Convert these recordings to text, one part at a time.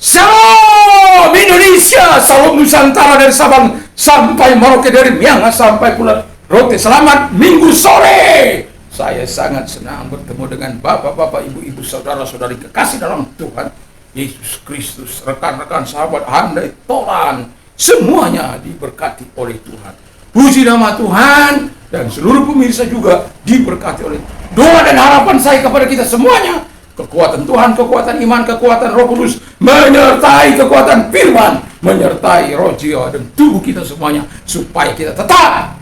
Salam Indonesia, salam Nusantara dari Sabang sampai Merauke, dari Miangas sampai Pulau Rote. Selamat Minggu sore. Saya sangat senang bertemu dengan bapak-bapak, ibu-ibu, saudara-saudari kekasih dalam Tuhan Yesus Kristus, rekan-rekan, sahabat, handai, tolan, semuanya diberkati oleh Tuhan. Puji nama Tuhan, dan seluruh pemirsa juga diberkati oleh Tuhan. Doa dan harapan saya kepada kita semuanya, kekuatan Tuhan, kekuatan iman, kekuatan Roh Kudus menyertai kekuatan firman, menyertai roh, jiwa, dan tubuh kita semuanya, supaya kita tetap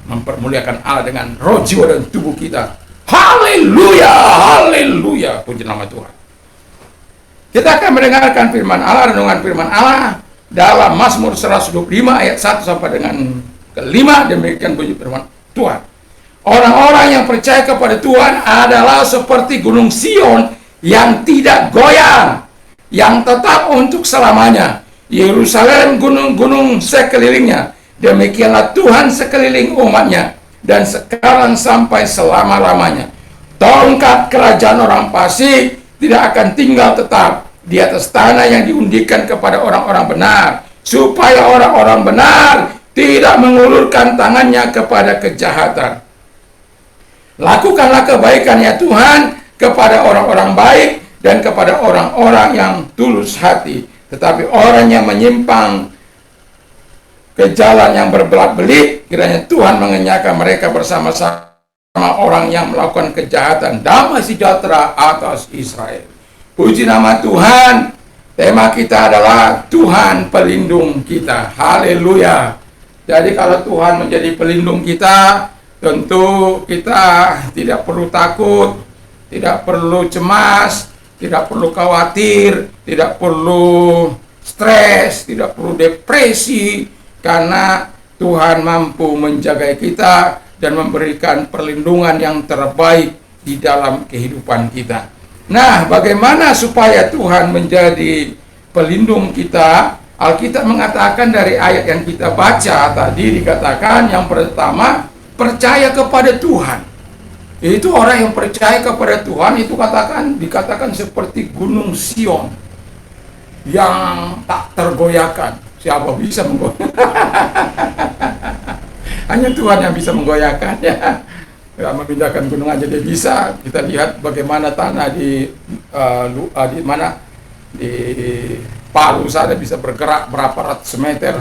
mempermuliakan Allah dengan roh, jiwa, dan tubuh kita. Haleluya, haleluya, puji nama Tuhan. Kita akan mendengarkan firman Allah, renungan firman Allah dalam Mazmur 125 ayat 1 sampai dengan kelima. Demikian bunyi firman Tuhan. Orang-orang yang percaya kepada Tuhan adalah seperti gunung Sion yang tidak goyang, yang tetap untuk selamanya. Yerusalem, gunung-gunung sekelilingnya. Demikianlah Tuhan sekeliling umatnya, dan sekarang sampai selama-lamanya. Tongkat kerajaan orang fasik tidak akan tinggal tetap di atas tanah yang diundikan kepada orang-orang benar, supaya orang-orang benar tidak mengulurkan tangannya kepada kejahatan. Lakukanlah kebaikan ya Tuhan kepada orang-orang baik dan kepada orang-orang yang tulus hati. Tetapi orang yang menyimpang ke jalan yang berbelat-belit, kiranya Tuhan mengenyahkan mereka bersama-sama orang yang melakukan kejahatan. Damai sejahtera atas Israel. Puji nama Tuhan. Tema kita adalah Tuhan pelindung kita. Haleluya. Jadi kalau Tuhan menjadi pelindung kita, tentu kita tidak perlu takut, tidak perlu cemas, tidak perlu khawatir, tidak perlu stres, tidak perlu depresi, karena Tuhan mampu menjaga kita dan memberikan perlindungan yang terbaik di dalam kehidupan kita. Nah, bagaimana supaya Tuhan menjadi pelindung kita? Alkitab mengatakan dari ayat yang kita baca tadi, dikatakan yang pertama, percaya kepada Tuhan. Itu orang yang percaya kepada Tuhan itu dikatakan seperti gunung Sion yang tak tergoyahkan. Siapa bisa menggoyahkan? Hanya Tuhan yang bisa menggoyahkan, ya. Memindahkan gunung aja dia bisa. Kita lihat bagaimana tanah di mana di Palu sana bisa bergerak berapa ratus meter.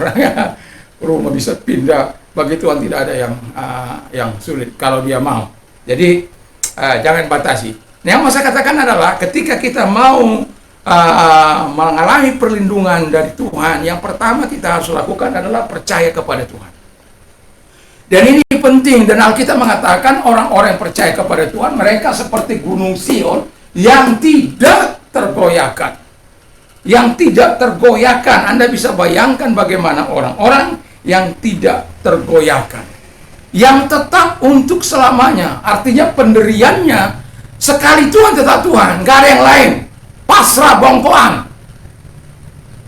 Rumah bisa pindah. Bagi Tuhan tidak ada yang sulit kalau dia mau. Jadi jangan batasi. Yang mau saya katakan adalah ketika kita mau mengalami perlindungan dari Tuhan, yang pertama kita harus lakukan adalah percaya kepada Tuhan. Dan ini penting, dan Alkitab mengatakan orang-orang yang percaya kepada Tuhan, mereka seperti gunung Sion yang tidak tergoyahkan. Yang tidak tergoyahkan. Anda bisa bayangkan bagaimana orang-orang yang tidak tergoyahkan, yang tetap untuk selamanya. Artinya pendiriannya sekali Tuhan tetap Tuhan, gak ada yang lain. Pasrah bongkoan.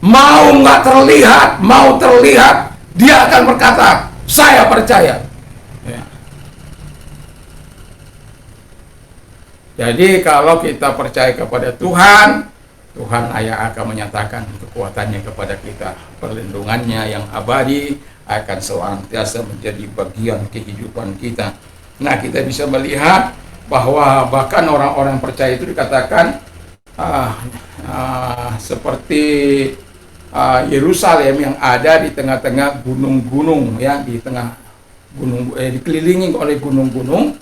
Mau nggak terlihat, mau terlihat, dia akan berkata, saya percaya. Ya. Jadi kalau kita percaya kepada Tuhan, Tuhan Ayah akan menyatakan kekuatannya kepada kita. Perlindungannya yang abadi akan senantiasa menjadi bagian kehidupan kita. Nah, kita bisa melihat bahwa bahkan orang-orang percaya itu dikatakan seperti Yerusalem yang ada di tengah-tengah gunung-gunung, ya, di tengah gunung, dikelilingi oleh gunung-gunung.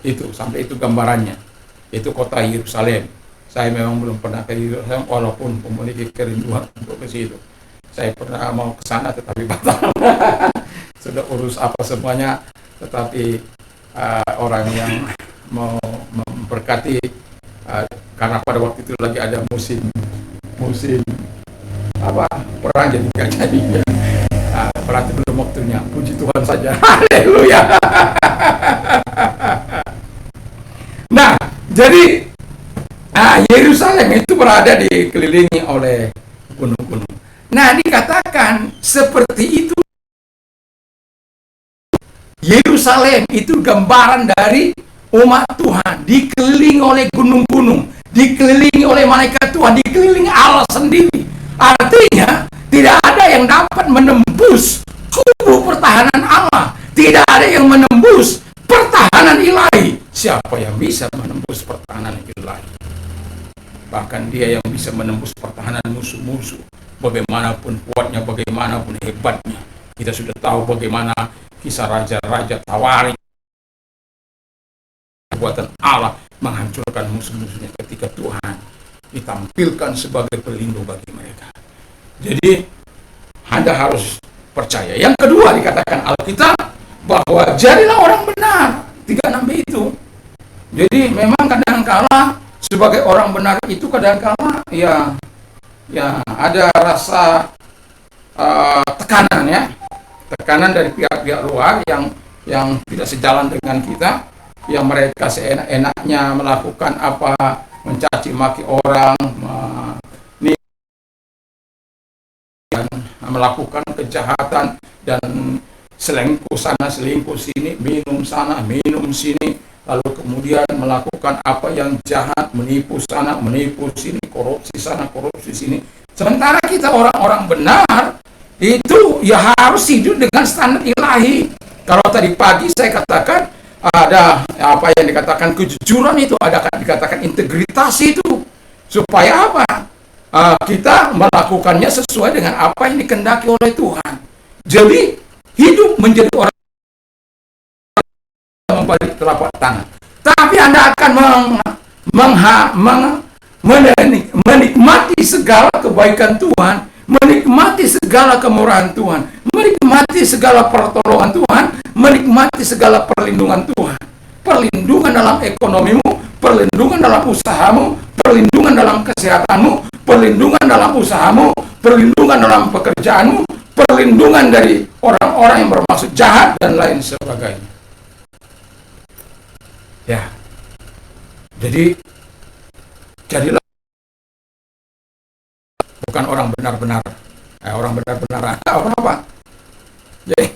Itu sampai itu gambarannya. Itu kota Yerusalem. Saya memang belum pernah ke Yerusalem, walaupun memiliki kerinduan untuk ke situ. Saya pernah mau ke sana tetapi batal. Sudah urus apa semuanya, tetapi orang yang mau memberkati, karena pada waktu itu lagi ada musim perang, jadi nggak jadi. Berarti belum waktunya. Puji Tuhan saja. Haleluya. Nah, jadi Yerusalem itu berada dikelilingi oleh gunung-gunung. Nah, dikatakan seperti itu. Yerusalem itu gambaran dari umat Tuhan, dikelilingi oleh gunung-gunung. dikelilingi oleh malaikat Tuhan, dikelilingi Allah sendiri. Artinya tidak ada yang dapat menembus kubu pertahanan Allah, tidak ada yang menembus pertahanan ilahi. Siapa yang bisa menembus pertahanan ilahi? Bahkan dia yang bisa menembus pertahanan musuh-musuh, bagaimanapun kuatnya, bagaimanapun hebatnya. Kita sudah tahu bagaimana kisah raja-raja Tawari, kekuatan Allah menghancurkan musuh-musuhnya ketika Tuhan ditampilkan sebagai pelindung bagi mereka. Jadi Anda harus percaya. Yang kedua dikatakan Alkitab bahwa jadilah orang benar, 36b itu. Jadi memang kadang-kala sebagai orang benar itu kadang-kala ya ada rasa tekanan ya, tekanan dari pihak-pihak luar yang tidak sejalan dengan kita, yang mereka seenak-enaknya melakukan apa, mencaci maki orang, melakukan kejahatan dan selingkuh sana selingkuh sini, minum sana minum sini, lalu kemudian melakukan apa yang jahat, menipu sana menipu sini, korupsi sana korupsi sini. Sementara kita orang-orang benar itu ya harus hidup dengan standar ilahi. Kalau tadi pagi saya katakan ada apa yang dikatakan kejujuran, itu ada dikatakan integritas itu, supaya apa? Kita melakukannya sesuai dengan apa yang dikehendaki oleh Tuhan. Jadi hidup menjadi orang membalik telapak tangan. Tapi Anda akan menikmati segala kebaikan Tuhan, menikmati segala kemurahan Tuhan, menikmati segala pertolongan Tuhan, menikmati segala perlindungan Tuhan. Perlindungan dalam ekonomimu, perlindungan dalam usahamu, perlindungan dalam kesehatanmu, perlindungan dalam usahamu, perlindungan dalam pekerjaanmu, perlindungan dari orang-orang yang bermaksud jahat dan lain sebagainya. Ya. Jadi jadilah bukan orang benar-benar. Orang benar-benar orang apa? Jadi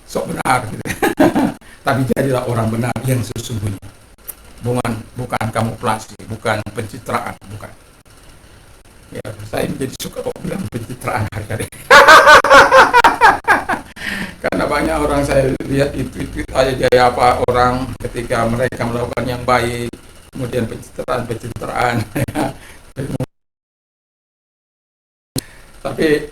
sok benar gitu. Tapi jadilah orang benar yang sesungguhnya. Bukan kamuflase, bukan pencitraan, bukan. Ya, saya jadi suka kok bilang pencitraan hari-hari. Karena banyak orang saya lihat itu aja gaya apa orang ketika mereka melakukan yang baik, kemudian pencitraan. Tapi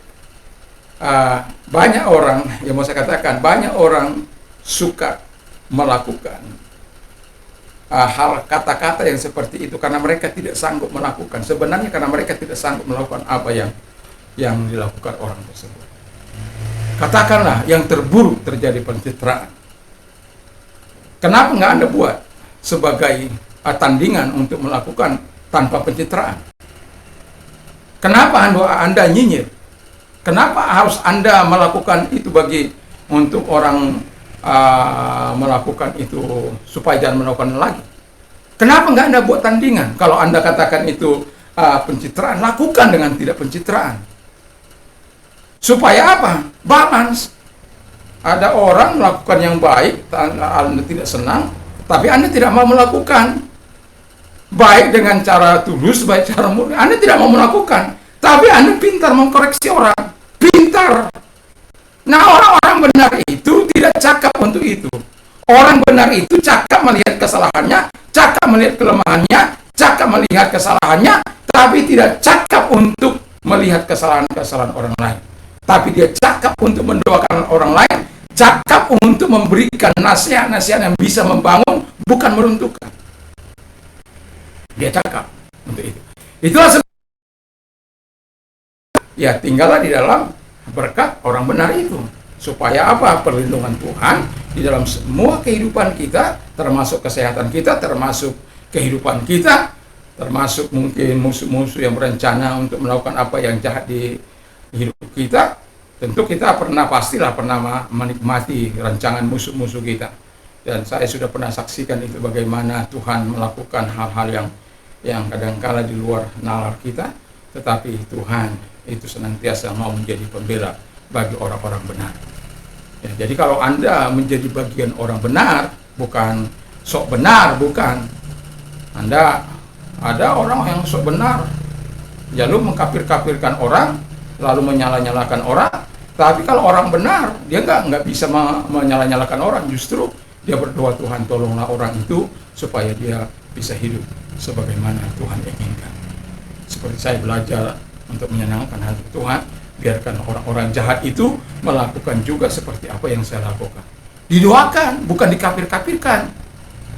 banyak orang, yang mau saya katakan, banyak orang suka melakukan hal kata-kata yang seperti itu karena mereka tidak sanggup melakukan. Sebenarnya karena mereka tidak sanggup melakukan apa yang dilakukan orang tersebut. Katakanlah yang terburuk terjadi pencitraan. Kenapa nggak Anda buat sebagai tandingan untuk melakukan tanpa pencitraan? Kenapa Anda nyinyir? Kenapa harus Anda melakukan itu untuk orang melakukan itu supaya jangan melakukan lagi? Kenapa nggak Anda buat tandingan? Kalau Anda katakan itu pencitraan, lakukan dengan tidak pencitraan. Supaya apa? Balance. Ada orang melakukan yang baik, Anda tidak senang, tapi Anda tidak mau melakukan. Baik dengan cara tulus, baik cara murni, Anda tidak mau melakukan. Tapi Anda pintar mengkoreksi orang. Pintar. Nah, orang-orang benar itu tidak cakap untuk itu. Orang benar itu cakap melihat kesalahannya, cakap melihat kelemahannya, cakap melihat kesalahannya, tapi tidak cakap untuk melihat kesalahan-kesalahan orang lain. Tapi dia cakap untuk mendoakan orang lain, cakap untuk memberikan nasihat-nasihat yang bisa membangun, bukan meruntuhkan. Dia cakap untuk itu. Itulah ya, tinggallah di dalam berkat orang benar itu. Supaya apa? Perlindungan Tuhan di dalam semua kehidupan kita, termasuk kesehatan kita, termasuk kehidupan kita, termasuk mungkin musuh-musuh yang berencana untuk melakukan apa yang jahat di hidup kita. Tentu kita pastilah pernah menikmati rancangan musuh-musuh kita. Dan saya sudah pernah saksikan itu bagaimana Tuhan melakukan hal-hal yang kadangkala di luar nalar kita, tetapi Tuhan itu senantiasa mau menjadi pembela bagi orang-orang benar. Ya, jadi kalau Anda menjadi bagian orang benar, bukan sok benar, bukan. Anda Ada orang yang sok benar, lalu mengkafir-kafirkan orang, lalu menyala-nyalakan orang. Tapi kalau orang benar, dia nggak bisa menyala-nyalakan orang. Justru dia berdoa, Tuhan tolonglah orang itu supaya dia bisa hidup sebagaimana Tuhan inginkan. Seperti saya belajar untuk menyenangkan hati Tuhan, biarkan orang-orang jahat itu melakukan juga seperti apa yang saya lakukan. Didoakan, bukan dikafir-kafirkan,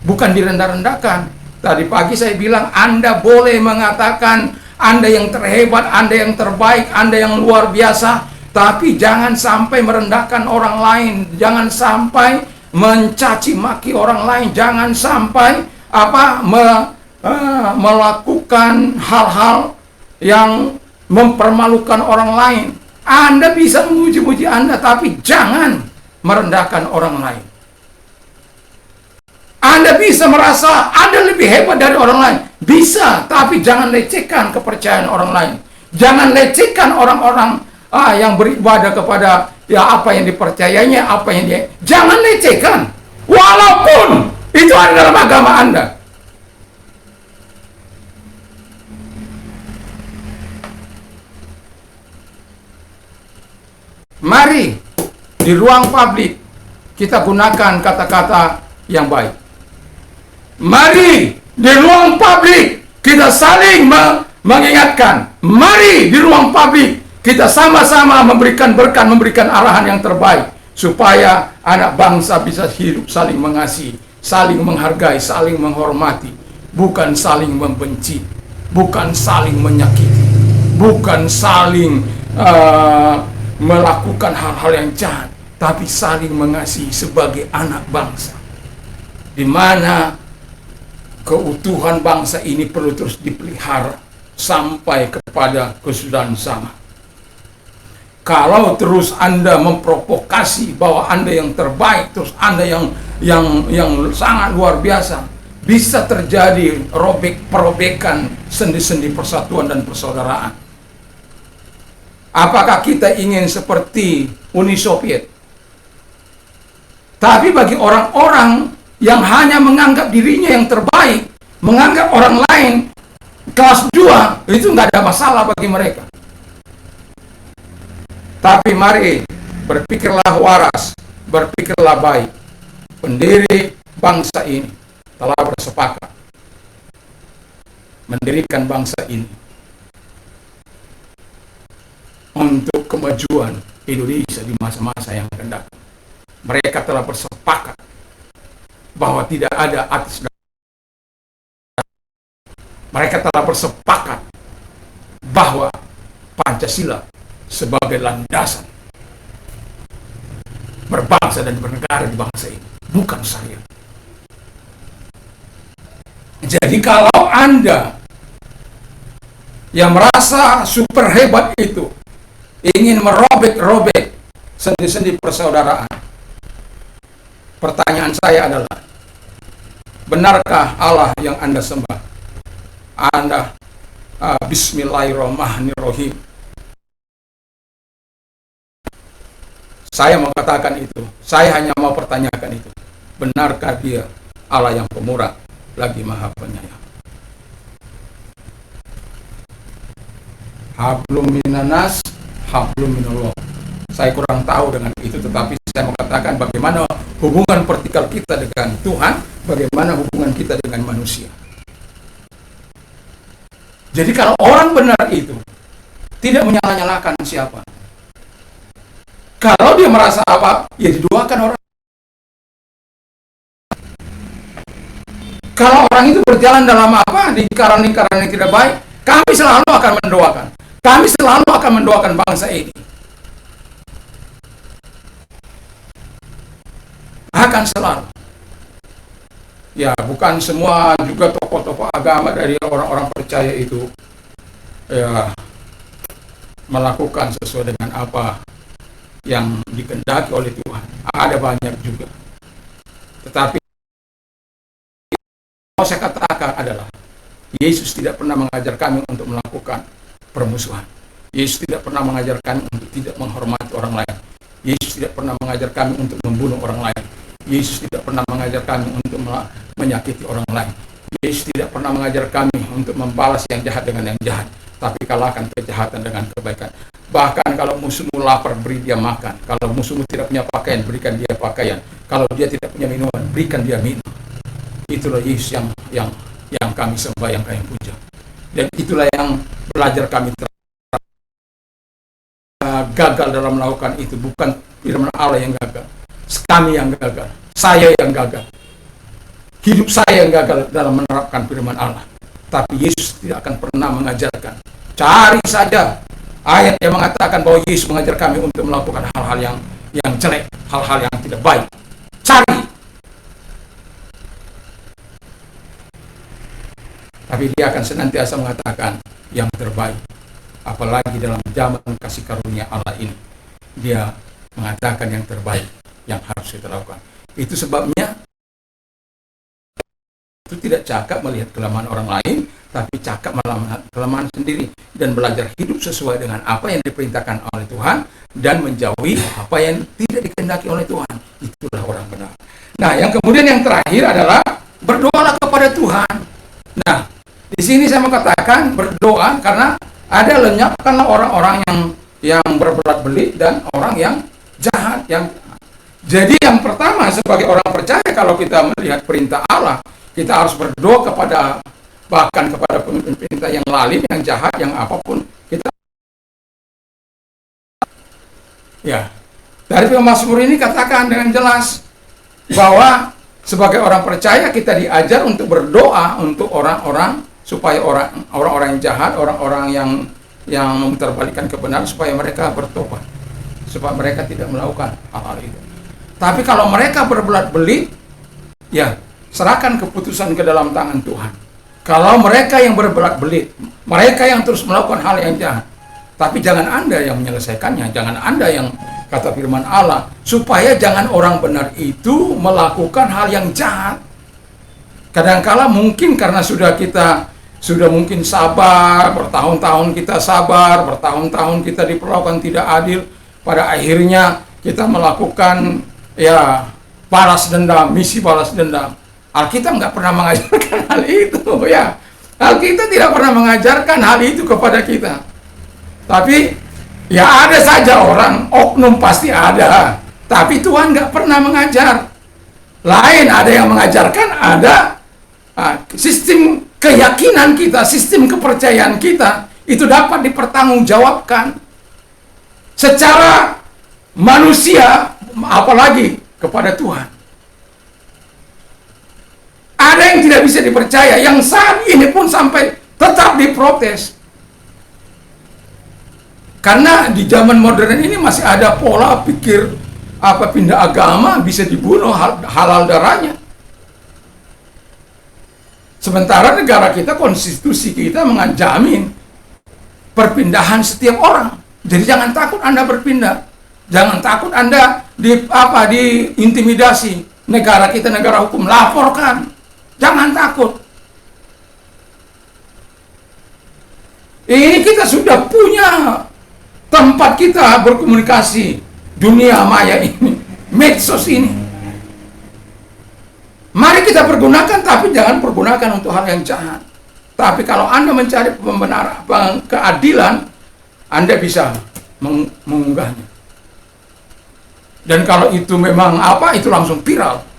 bukan direndah-rendahkan. Tadi pagi saya bilang, Anda boleh mengatakan Anda yang terhebat, Anda yang terbaik, Anda yang luar biasa, tapi jangan sampai merendahkan orang lain, jangan sampai mencaci maki orang lain, jangan sampai melakukan hal-hal yang mempermalukan orang lain. Anda bisa memuji-muji Anda, tapi jangan merendahkan orang lain. Anda bisa merasa Anda lebih hebat dari orang lain. Bisa, tapi jangan lecehkan kepercayaan orang lain. Jangan lecehkan orang-orang yang beribadah kepada apa yang dipercayainya, apa yang dia. Jangan lecehkan. Walaupun itu ada dalam agama Anda. Mari di ruang publik kita gunakan kata-kata yang baik. Mari di ruang publik kita saling mengingatkan. Mari di ruang publik kita sama-sama memberikan berkat, memberikan arahan yang terbaik supaya anak bangsa bisa hidup saling mengasihi, saling menghargai, saling menghormati, bukan saling membenci, bukan saling menyakiti, bukan saling melakukan hal-hal yang jahat, tapi saling mengasihi sebagai anak bangsa, di mana keutuhan bangsa ini perlu terus dipelihara sampai kepada kesudahan zaman. Kalau terus Anda memprovokasi bahwa Anda yang terbaik, terus Anda yang sangat luar biasa, bisa terjadi perobekan sendi-sendi persatuan dan persaudaraan. Apakah kita ingin seperti Uni Soviet? Tapi bagi orang-orang yang hanya menganggap dirinya yang terbaik, menganggap orang lain kelas 2, itu nggak ada masalah bagi mereka. Tapi mari berpikirlah waras, berpikirlah baik. Pendiri bangsa ini telah bersepakat mendirikan bangsa ini untuk kemajuan Indonesia di masa-masa yang akan datang. Mereka telah bersepakat bahwa tidak ada atas dan mereka telah bersepakat bahwa Pancasila sebagai landasan berbangsa dan bernegara di bangsa ini, bukan saya. Jadi kalau Anda yang merasa super hebat itu ingin merobek-robek sendi-sendi persaudaraan, pertanyaan saya adalah, benarkah Allah yang Anda sembah? Anda Bismillahirrahmanirrahim. Saya mengatakan itu. Saya hanya mau pertanyakan itu. Benarkah Dia Allah yang pemurah lagi Maha Penyayang? Hablum minanas, hablum minallah. Saya kurang tahu dengan itu, tetapi saya mengatakan bagaimana hubungan vertikal kita dengan Tuhan, bagaimana hubungan kita dengan manusia. Jadi kalau orang benar itu tidak menyala-nyalakan siapa. Kalau dia merasa apa, ya didoakan orang. Kalau orang itu berjalan dalam apa, lingkaran-lingkaran yang tidak baik, kami selalu akan mendoakan. Kami selalu akan mendoakan bangsa ini. Akan selalu. Ya, bukan semua juga tokoh-tokoh agama dari orang-orang percaya itu ya melakukan sesuai dengan apa yang dikehendaki oleh Tuhan. Ada banyak juga. Tetapi mau saya katakan adalah Yesus tidak pernah mengajar kami untuk melakukan permusuhan. Yesus tidak pernah mengajar kami untuk tidak menghormati orang lain. Yesus tidak pernah mengajar kami untuk membunuh orang lain. Yesus tidak pernah mengajar kami untuk menyakiti orang lain. Yesus tidak pernah mengajar kami untuk membalas yang jahat dengan yang jahat, tapi kalahkan kejahatan dengan kebaikan. Bahkan kalau musuhmu lapar, beri dia makan. Kalau musuhmu tidak punya pakaian, berikan dia pakaian. Kalau dia tidak punya minuman, berikan dia minum. Itulah Yesus yang kami sembah, yang kami puja. Dan itulah yang belajar kami gagal dalam melakukan itu. Bukan firman Allah yang gagal, kami yang gagal, saya yang gagal, hidup saya yang gagal dalam menerapkan firman Allah. Tapi Yesus tidak akan pernah mengajarkan. Cari saja ayat yang mengatakan bahwa Yesus mengajar kami untuk melakukan hal-hal yang jelek, hal-hal yang tidak baik. Cari. Tapi dia akan senantiasa mengatakan yang terbaik. Apalagi dalam zaman kasih karunia Allah ini, dia mengatakan yang terbaik yang harus kita lakukan. Itu sebabnya itu tidak cakap melihat kelemahan orang lain, tapi cakap melihat kelemahan sendiri dan belajar hidup sesuai dengan apa yang diperintahkan oleh Tuhan dan menjauhi apa yang tidak dikehendaki oleh Tuhan. Itulah orang benar. Nah, yang kemudian yang terakhir adalah berdoalah kepada Tuhan. Nah, di sini saya mau katakan berdoa karena ada lenyapkanlah orang-orang yang berbelat belit dan orang yang jahat. Jadi yang pertama sebagai orang percaya, kalau kita melihat perintah Allah, kita harus berdoa bahkan kepada pemimpin-pemimpin yang lalim, yang jahat, yang apapun. Kita ya, dari Mazmur ini katakan dengan jelas bahwa sebagai orang percaya kita diajar untuk berdoa untuk orang-orang, supaya orang-orang yang jahat, orang-orang yang memutarbalikkan kebenaran, supaya mereka bertobat, supaya mereka tidak melakukan hal-hal itu. Tapi kalau mereka berbelat-belit, ya serahkan keputusan ke dalam tangan Tuhan. Kalau mereka yang berbelat-belit, mereka yang terus melakukan hal yang jahat, tapi jangan Anda yang menyelesaikannya, jangan Anda yang, kata firman Allah, supaya jangan orang benar itu melakukan hal yang jahat. Kadangkala mungkin karena sudah mungkin sabar, bertahun-tahun kita sabar, bertahun-tahun kita diperlakukan tidak adil, pada akhirnya kita melakukan ya balas dendam, misi balas dendam. Alkitab nggak pernah mengajarkan hal itu, ya. Alkitab tidak pernah mengajarkan hal itu kepada kita. Tapi ya ada saja orang, oknum pasti ada. Tapi Tuhan nggak pernah mengajar. Lain ada yang mengajarkan, ada sistem keyakinan kita, sistem kepercayaan kita itu dapat dipertanggungjawabkan secara manusia, apalagi kepada Tuhan. Ada yang tidak bisa dipercaya, yang saat ini pun sampai tetap diprotes. Karena di zaman modern ini masih ada pola pikir pindah agama bisa dibunuh, halal darahnya. Sementara negara kita, konstitusi kita menjamin perpindahan setiap orang. Jadi jangan takut Anda berpindah. Jangan takut Anda diintimidasi. Negara kita negara hukum, laporkan. Jangan takut. Ini kita sudah punya tempat kita berkomunikasi, dunia maya ini, medsos ini. Mari kita pergunakan, tapi jangan pergunakan untuk hal yang jahat. Tapi kalau Anda mencari pembenaran, keadilan, Anda bisa mengunggahnya. Dan kalau itu memang itu langsung viral.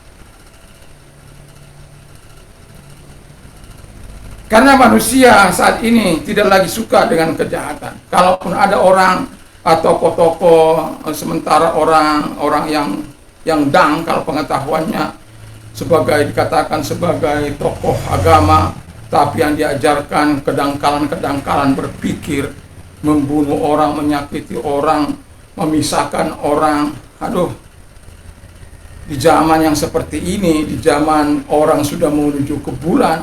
Karena manusia saat ini tidak lagi suka dengan kejahatan. Kalaupun ada orang atau tokoh-tokoh, sementara orang yang dangkal pengetahuannya, dikatakan sebagai tokoh agama, tapi yang diajarkan kedangkalan-kedangkalan berpikir, membunuh orang, menyakiti orang, memisahkan orang. Di zaman yang seperti ini, di zaman orang sudah menuju ke bulan,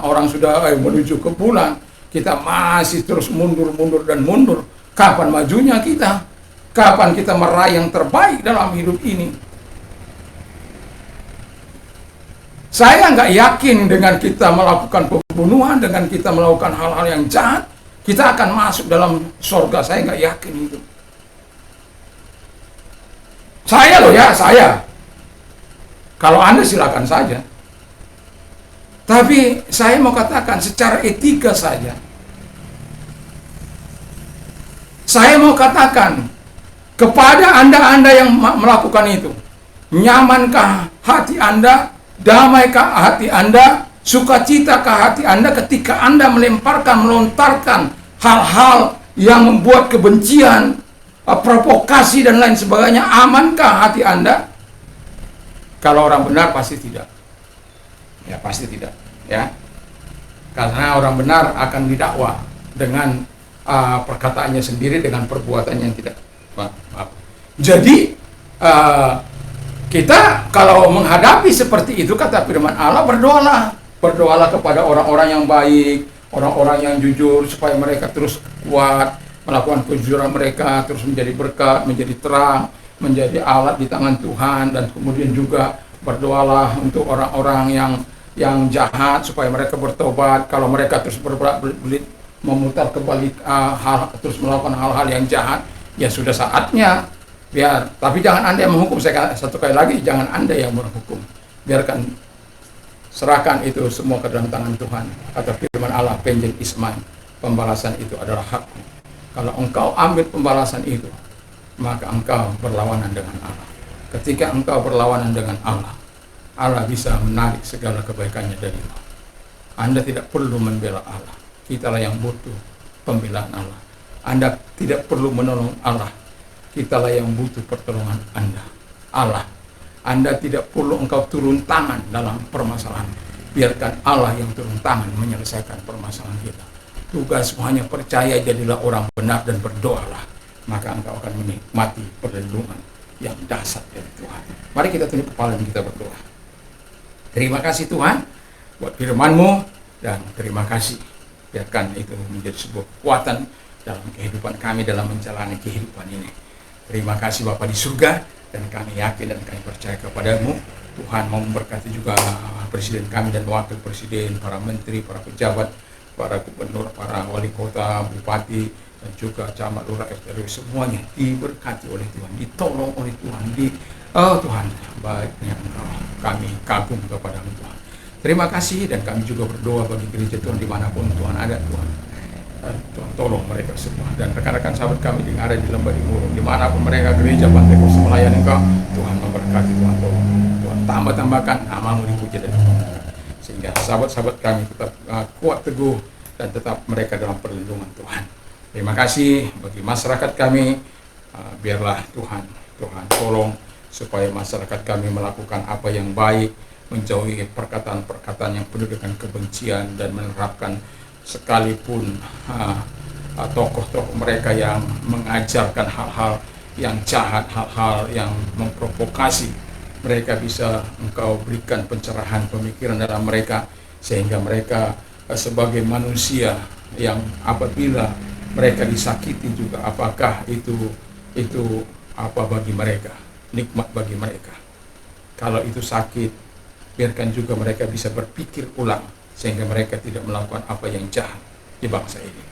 kita masih terus mundur dan mundur. Kapan majunya kita? Kapan kita meraih yang terbaik dalam hidup ini? Saya nggak yakin dengan kita melakukan pembunuhan, dengan kita melakukan hal-hal yang jahat, kita akan masuk dalam surga. Saya nggak yakin itu. Saya. Kalau Anda silakan saja. Tapi saya mau katakan secara etika saja, saya mau katakan kepada Anda-Anda yang melakukan itu, nyamankah hati Anda, damaikah hati Anda, sukacitakah hati Anda ketika Anda melontarkan hal-hal yang membuat kebencian, provokasi dan lain sebagainya? Amankah hati Anda? Kalau orang benar pasti tidak. Ya pasti tidak, ya. Karena orang benar akan didakwa dengan perkataannya sendiri, dengan perbuatannya yang tidak. Maaf. Jadi kita kalau menghadapi seperti itu, kata firman Allah, berdoalah kepada orang-orang yang baik, orang-orang yang jujur, supaya mereka terus kuat melakukan kejujuran mereka, terus menjadi berkat, menjadi terang, menjadi alat di tangan Tuhan. Dan kemudian juga berdoalah untuk orang-orang yang jahat, supaya mereka bertobat. Kalau mereka terus berbelit memutar kebalik terus melakukan hal-hal yang jahat, ya sudah saatnya biar. Tapi jangan Anda yang menghukum. Saya satu kali lagi, jangan Anda yang menghukum. Biarkan, serahkan itu semua ke dalam tangan Tuhan. Kata firman Allah, "Vengeance is mine." Pembalasan itu adalah hakku. Kalau engkau ambil pembalasan itu, maka engkau berlawanan dengan Allah. Ketika engkau berlawanan dengan Allah, Allah bisa menarik segala kebaikannya darimu. Anda tidak perlu membela Allah. Kitalah yang butuh pembelaan Allah. Anda tidak perlu menolong Allah. Kitalah yang butuh pertolongan Anda. Allah. Anda tidak perlu engkau turun tangan dalam permasalahan. Biarkan Allah yang turun tangan menyelesaikan permasalahan kita. Tugasmu hanya percaya, jadilah orang benar dan berdoalah. Maka engkau akan menikmati perlindungan yang dahsyat dari Tuhan. Mari kita tunduk kepala dan kita berdoa. Terima kasih Tuhan buat firman-Mu, dan terima kasih, biarkan itu menjadi sebuah kekuatan dalam kehidupan kami, dalam menjalani kehidupan ini. Terima kasih Bapa di surga, dan kami yakin dan kami percaya kepadamu. Tuhan mau memberkati juga presiden kami dan wakil presiden, para menteri, para pejabat, para gubernur, para wali kota, bupati, dan juga camat, lurah, RT RW, semuanya diberkati oleh Tuhan, ditolong oleh Tuhan. Tuhan, baiknya Engkau, kami kagum kepadamu Tuhan. Terima kasih, dan kami juga berdoa bagi gereja Tuhan dimanapun Tuhan ada, Tuhan. Tuhan tolong mereka semua, dan rekan-rekan sahabat kami yang ada di Lembah Murung, dimanapun mereka gereja Pantai Kosta melayani Engkau, Tuhan memberkati, Tuhan tolong, Tuhan tambahkan namamu dipuji dan dimuliakan, sehingga sahabat-sahabat kami tetap kuat teguh dan tetap mereka dalam perlindungan Tuhan. Terima kasih bagi masyarakat kami, biarlah Tuhan tolong supaya masyarakat kami melakukan apa yang baik, menjauhi perkataan-perkataan yang penuh dengan kebencian, dan menerapkan sekalipun tokoh-tokoh mereka yang mengajarkan hal-hal yang jahat, hal-hal yang memprovokasi, mereka bisa Engkau berikan pencerahan pemikiran dalam mereka, sehingga mereka sebagai manusia yang apabila mereka disakiti juga, apakah itu apa bagi mereka, nikmat bagi mereka. Kalau itu sakit, biarkan juga mereka bisa berpikir ulang, sehingga mereka tidak melakukan apa yang jahat di bangsa ini.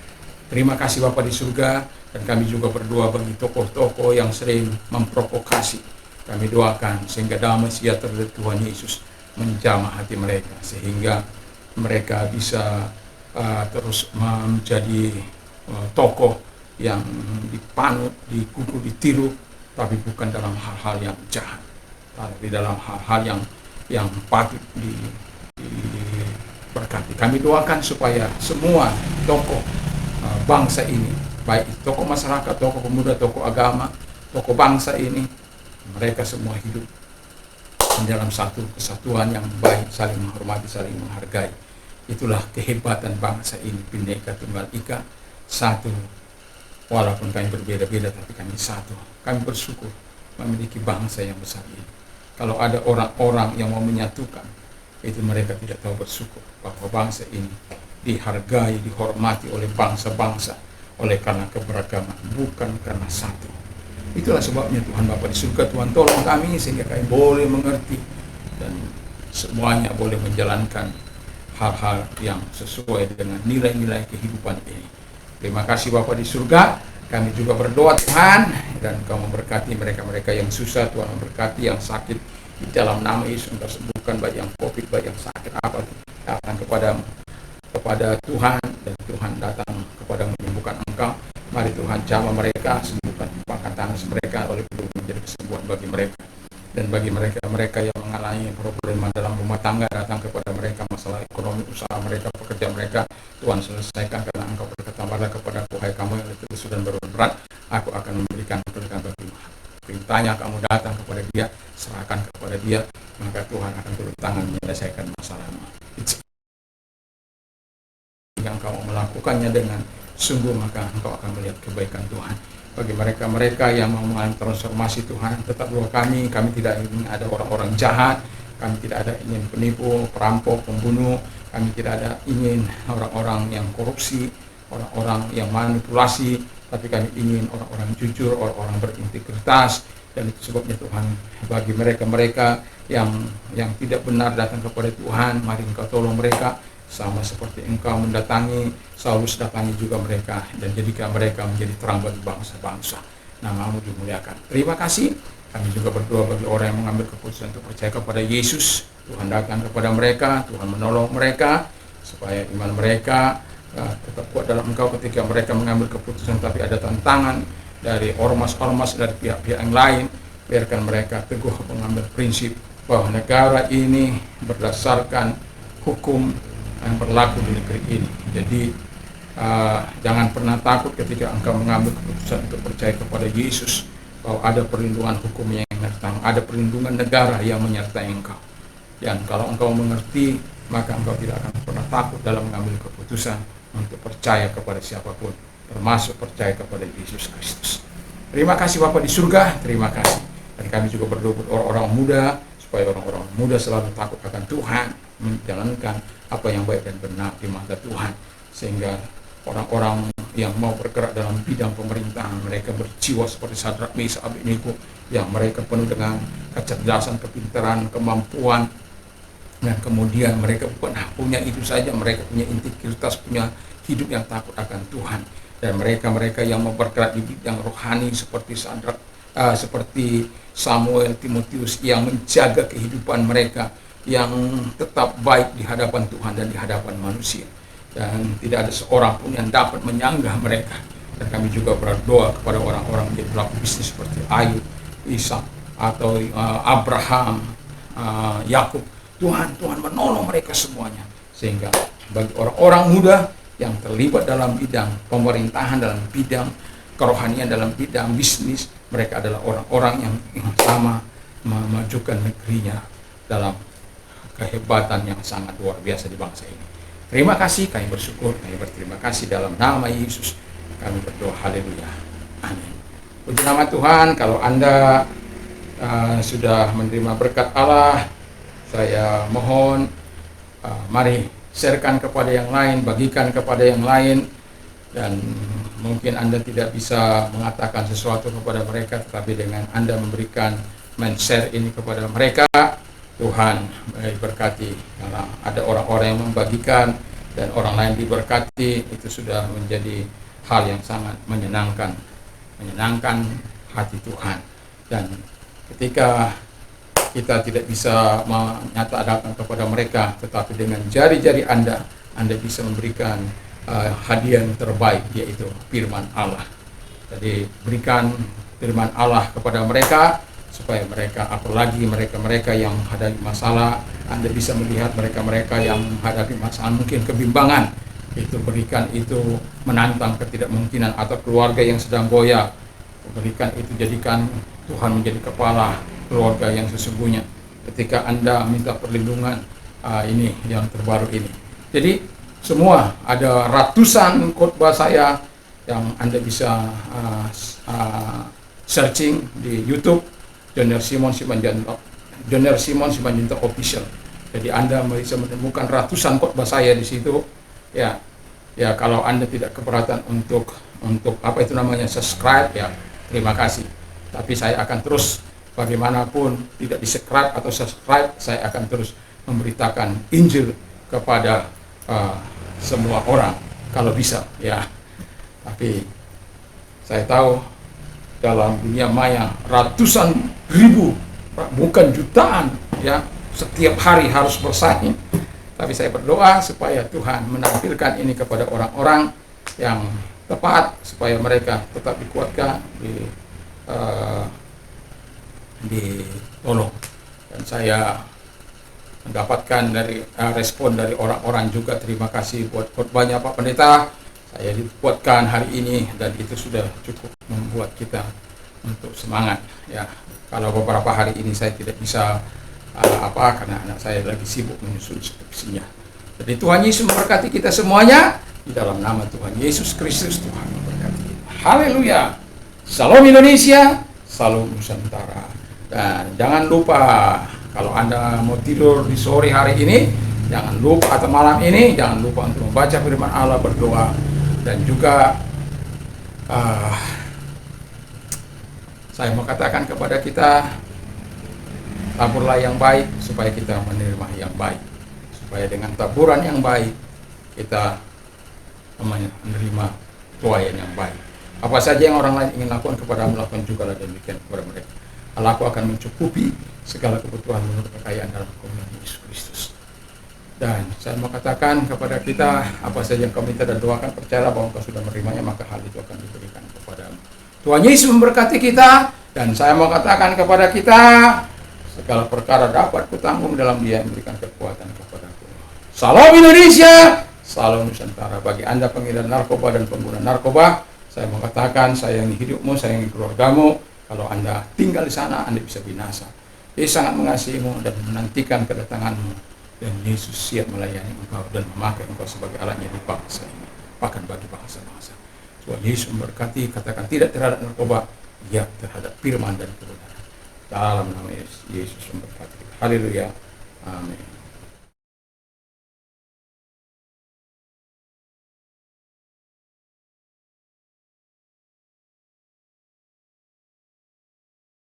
Terima kasih Bapa di surga, dan kami juga berdoa bagi tokoh-tokoh yang sering memprovokasi. Kami doakan sehingga damai sejahtera dari Tuhan Yesus menjamah hati mereka, sehingga mereka bisa terus menjadi tokoh yang dipanut, dikuku, ditiru, tapi bukan dalam hal-hal yang jahat, tapi dalam hal-hal yang patut diberkati. Kami doakan supaya semua tokoh bangsa ini, baik tokoh masyarakat, tokoh pemuda, tokoh agama, tokoh bangsa ini, mereka semua hidup dalam satu kesatuan yang baik, saling menghormati, saling menghargai. Itulah kehebatan bangsa ini, Bhinneka Tunggal Ika, satu. Walaupun kami berbeda-beda, tapi kami satu. Kami bersyukur memiliki bangsa yang besar ini. Kalau ada orang-orang yang mau menyatukan, itu mereka tidak tahu bersyukur bahwa bangsa ini dihargai, dihormati oleh bangsa-bangsa oleh karena keberagaman, bukan karena satu. Itulah sebabnya Tuhan Bapa di surga, Tuhan tolong kami sehingga kami boleh mengerti dan semuanya boleh menjalankan hal-hal yang sesuai dengan nilai-nilai kehidupan ini. Terima kasih Bapa di surga. Kami juga berdoa Tuhan, dan Engkau memberkati mereka-mereka yang susah, Tuhan memberkati yang sakit, di dalam nama Yesus Engkau sembuhkan, baik yang COVID, baik yang sakit apa datang kepada Tuhan, dan Tuhan datang kepada menyembuhkan engkau. Mari Tuhan jamah mereka, sembuhkan pangkat tangan mereka, oleh itu menjadi kesembuhan bagi mereka. Dan bagi mereka yang mengalami problema dalam rumah tangga, datang kepada mereka masalah ekonomi, usaha mereka, pekerjaan mereka, Tuhan selesaikan, karena engkau berkata, "Malah kepada aku, hai kamu yang letih lesu dan berat, aku akan memberikan keberkatan bagimu." Perintahnya, kamu datang kepada dia, serahkan kepada dia, maka Tuhan akan turun tangan menyelesaikan masalahmu. Jika engkau melakukannya dengan sungguh, maka engkau akan melihat kebaikan Tuhan. Bagi mereka yang mau mengalami transformasi, Tuhan, tetap doa kami tidak ingin ada orang-orang jahat, kami tidak ada ingin penipu, perampok, pembunuh, kami tidak ada ingin orang-orang yang korupsi, orang-orang yang manipulasi, tapi kami ingin orang-orang jujur, orang-orang berintegritas. Dan itu sebabnya Tuhan, bagi mereka yang tidak benar datang kepada Tuhan, mari engkau tolong mereka, sama seperti engkau mendatangi Saulus, datangi juga mereka, dan jadikan mereka menjadi terang bagi bangsa-bangsa. Namamu dimuliakan. Terima kasih. Kami juga berdoa bagi orang yang mengambil keputusan untuk percaya kepada Yesus. Tuhan datang kepada mereka, Tuhan menolong mereka, supaya iman mereka tetap kuat dalam engkau ketika mereka mengambil keputusan, tapi ada tantangan dari ormas-ormas, dari pihak-pihak yang lain. Biarkan mereka teguh mengambil prinsip bahwa negara ini berdasarkan hukum yang berlaku di negeri ini. Jadi jangan pernah takut ketika engkau mengambil keputusan untuk percaya kepada Yesus, bahwa ada perlindungan hukum yang menyertai, ada perlindungan negara yang menyertai engkau. Dan kalau engkau mengerti, maka engkau tidak akan pernah takut dalam mengambil keputusan untuk percaya kepada siapapun, termasuk percaya kepada Yesus Kristus. Terima kasih Bapa di surga, terima kasih. Dan kami juga berdoa buat orang-orang muda, supaya orang-orang muda selalu takut akan Tuhan, menjalankan apa yang baik dan benar di mata Tuhan, sehingga orang-orang yang mau bergerak dalam bidang pemerintahan, mereka berjiwa seperti Sadrak, Mesak, Abednego, yang mereka penuh dengan kecerdasan, kepintaran, kemampuan, dan kemudian mereka bukan punya itu saja, mereka punya integritas, punya hidup yang takut akan Tuhan. Dan mereka yang mau bergerak di bidang rohani seperti Sadrak, seperti Samuel, Timotius, yang menjaga kehidupan mereka, yang tetap baik di hadapan Tuhan dan di hadapan manusia, dan tidak ada seorang pun yang dapat menyanggah mereka. Dan kami juga berdoa kepada orang-orang yang pelaku bisnis seperti Ayub, Ishak, atau Abraham, Yakub. Tuhan menolong mereka semuanya, sehingga bagi orang-orang muda yang terlibat dalam bidang pemerintahan, dalam bidang kerohanian, dalam bidang bisnis, mereka adalah orang-orang yang sama memajukan negerinya dalam kehebatan yang sangat luar biasa di bangsa ini. Terima kasih, kami bersyukur, kami berterima kasih dalam nama Yesus. Kami berdoa, haleluya, amin. Puji nama Tuhan. Kalau Anda sudah menerima berkat Allah, saya mohon mari sharekan kepada yang lain, bagikan kepada yang lain. Dan mungkin Anda tidak bisa mengatakan sesuatu kepada mereka, tetapi dengan Anda memberikan men-share ini kepada mereka, Tuhan berkati. Karena ada orang-orang yang membagikan dan orang lain diberkati, itu sudah menjadi hal yang sangat menyenangkan hati Tuhan. Dan ketika kita tidak bisa menyatakan kepada mereka, tetapi dengan jari-jari Anda bisa memberikan hadiah yang terbaik, yaitu firman Allah. Jadi berikan firman Allah kepada mereka, supaya mereka, apalagi mereka yang menghadapi masalah, Anda bisa melihat mereka yang menghadapi masalah, mungkin kebimbangan, itu berikan itu menantang ketidakmungkinan, atau keluarga yang sedang goyah, berikan itu, jadikan Tuhan menjadi kepala keluarga yang sesungguhnya ketika Anda minta perlindungan ini yang terbaru ini. Jadi semua ada ratusan khotbah saya yang Anda bisa searching di YouTube, Joner Simon Simanjuntak Official. Jadi Anda bisa menemukan ratusan khotbah saya di situ. Ya, kalau Anda tidak keberatan untuk apa itu namanya subscribe, ya terima kasih. Tapi saya akan terus, bagaimanapun tidak di-subscribe atau subscribe, saya akan terus memberitakan Injil kepada semua orang kalau bisa, ya. Tapi saya tahu dalam dunia maya ratusan ribu, bukan jutaan, ya, setiap hari harus bersaing. Tapi saya berdoa supaya Tuhan menampilkan ini kepada orang-orang yang tepat, supaya mereka tetap dikuatkan, ditolong. Dan saya mendapatkan dari respon dari orang-orang juga, terima kasih buat khotbahnya Pak Pendeta, saya dikuatkan hari ini, dan itu sudah cukup membuat kita untuk semangat ya. Kalau beberapa hari ini saya tidak bisa karena anak saya lagi sibuk menyusun skripsinya. Jadi Tuhan Yesus memberkati kita semuanya, di dalam nama Tuhan Yesus Kristus Tuhan memberkati kita. Haleluya. Salam Indonesia, salam Nusantara. Dan jangan lupa, kalau Anda mau tidur di sore hari ini, jangan lupa, atau malam ini, jangan lupa untuk membaca firman Allah, berdoa, dan juga saya mau katakan kepada kita, taburlah yang baik supaya kita menerima yang baik, supaya dengan taburan yang baik kita menerima tuaian yang baik. Apa saja yang orang lain ingin lakukan kepada melakukan juga lah demikian kepada mereka. Allahku akan mencukupi segala kebutuhan menurut kekayaan dalam kemuliaan Yesus Kristus. Dan saya mau katakan kepada kita, apa saja yang kau minta dan doakan, percaya bahwa kau sudah menerimanya, maka hal itu akan diberikan kepadamu. Tuhan Yesus memberkati kita, dan saya mau katakan kepada kita, segala perkara dapat kutanggung dalam Dia yang memberikan kekuatan kepadaku. Salam Indonesia, salam Nusantara. Bagi Anda pengedar narkoba dan pengguna narkoba, saya mengatakan sayangi hidupmu, sayangi keluargamu. Kalau Anda tinggal di sana, Anda bisa binasa. Dia sangat mengasihimu dan menantikan kedatanganmu. Dan Yesus siap melayani engkau dan memakai engkau sebagai alatnya di bangsa ini, bahkan bagi bangsa-bangsa. Tuhan Yesus memberkati, katakan tidak terhadap narkoba, ya terhadap firman dan kebenaran. Dalam nama Yesus memberkati. Haleluya. Amin.